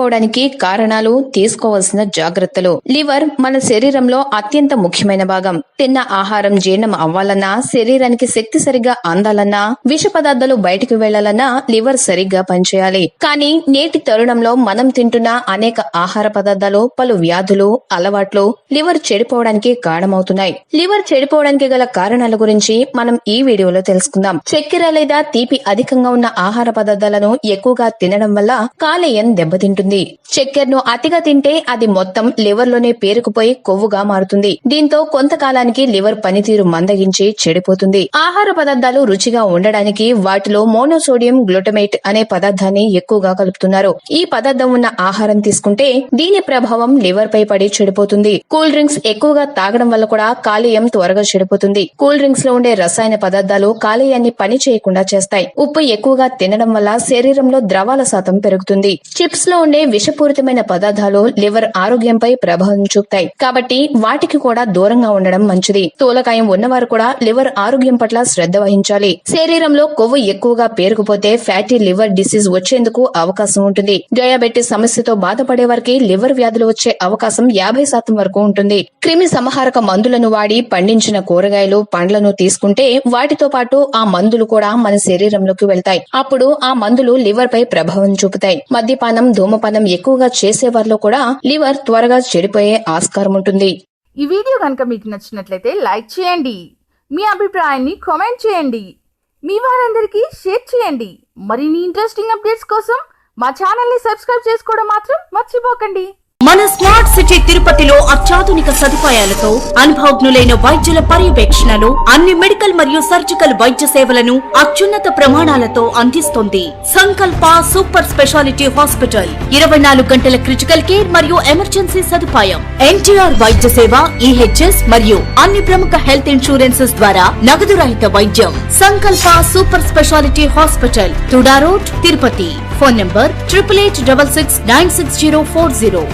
చెడిపోవడానికి కారణాలు, తీసుకోవాల్సిన జాగ్రత్తలు. లివర్ మన శరీరంలో అత్యంత ముఖ్యమైన భాగం. తిన్న ఆహారం జీర్ణం అవ్వాలన్నా, శరీరానికి శక్తి సరిగ్గా అందాలన్నా, విష పదార్థాలు బయటికి వెళ్లాలన్నా లివర్ సరిగ్గా పనిచేయాలి. కానీ నేటి తరుణంలో మనం తింటున్న అనేక ఆహార పదార్థాలు, పలు వ్యాధులు, అలవాట్లు లివర్ చెడిపోవడానికి కారణమవుతున్నాయి. లివర్ చెడిపోవడానికి గల కారణాల గురించి మనం ఈ వీడియోలో తెలుసుకుందాం. చక్కెర లేదా తీపి అధికంగా ఉన్న ఆహార పదార్థాలను ఎక్కువగా తినడం వల్ల కాలేయం దెబ్బతింటుంది. చక్కెరను అతిగా తింటే అది మొత్తం లివర్ లోనే పేరుకుపోయి కొవ్వుగా మారుతుంది. దీంతో కొంతకాలానికి లివర్ పనితీరు మందగించి చెడిపోతుంది. ఆహార పదార్థాలు రుచిగా ఉండడానికి వాటిలో మోనోసోడియం గ్లూటమేట్ అనే పదార్థాన్ని ఎక్కువగా కలుపుతున్నారు. ఈ పదార్థం ఉన్న ఆహారం తీసుకుంటే దీని ప్రభావం లివర్ పై పడి చెడిపోతుంది. కూల్ డ్రింక్స్ ఎక్కువగా తాగడం వల్ల కూడా కాలేయం త్వరగా చెడిపోతుంది. కూల్ డ్రింక్స్ లో ఉండే రసాయన పదార్థాలు కాలేయాన్ని పని చేయకుండా చేస్తాయి. ఉప్పు ఎక్కువగా తినడం వల్ల శరీరంలో ద్రవాల శాతం పెరుగుతుంది. చిప్స్ లో ఉండే విషపూరితమైన పదార్థాలు లివర్ ఆరోగ్యంపై ప్రభావం చూపుతాయి. కాబట్టి వాటికి కూడా దూరంగా ఉండడం మంచిది. స్థూలకాయం ఉన్నవారు కూడా లివర్ ఆరోగ్యం పట్ల శ్రద్ధ వహించాలి. శరీరంలో కొవ్వు ఎక్కువగా పేరుకుపోతే ఫ్యాటీ లివర్ డిసీజ్ వచ్చేందుకు అవకాశం ఉంటుంది. డయాబెటిస్ సమస్యతో బాధపడే వారికి లివర్ వ్యాధులు వచ్చే అవకాశం 50% వరకు ఉంటుంది. క్రిమి సంహారక మందులను వాడి పండించిన కూరగాయలు, పండ్లను తీసుకుంటే వాటితో పాటు ఆ మందులు కూడా మన శరీరంలోకి వెళ్తాయి. అప్పుడు ఆ మందులు లివర్ పై ప్రభావం చూపుతాయి. మద్యపానం, ధూమపానం ఎక్కువగా చేసేవారిలో కూడా లివర్ త్వరగా చెడిపోయే ఆస్కారం ఉంటుంది. ఈ వీడియో కనుక మీకు నచ్చినట్లయితే లైక్ చేయండి, మీ అభిప్రాయాన్ని కామెంట్ చేయండి, మీ వారందరికీ షేర్ చేయండి. మరిన్ని ఇంట్రెస్టింగ్ అప్డేట్స్ కోసం మా ఛానల్ ని సబ్స్క్రైబ్ చేసుకోవడం మాత్రం మర్చిపోకండి. మన స్మార్ట్ సిటీ తిరుపతిలో అత్యాధునిక సదుపాయాలతో అనుభవజ్ఞులైన వైద్యుల పర్యవేక్షణలో అన్ని మెడికల్ మరియు సర్జికల్ వైద్య సేవలను అత్యున్నత ప్రమాణాలతో అందిస్తుంది సంకల్ప సూపర్ స్పెషాలిటీ హాస్పిటల్. 24 గంటల క్రిటికల్ కేర్ మరియు ఎమర్జెన్సీ సదుపాయం, ఎన్టీఆర్ వైద్య సేవ, ఈహెచ్ఎస్ మరియు అన్ని ప్రముఖ హెల్త్ ఇన్సూరెన్సెస్ ద్వారా నగదు రహిత వైద్యం. సంకల్ప super speciality hospital, TUDA road, Tirupati. Phone number 8886696040.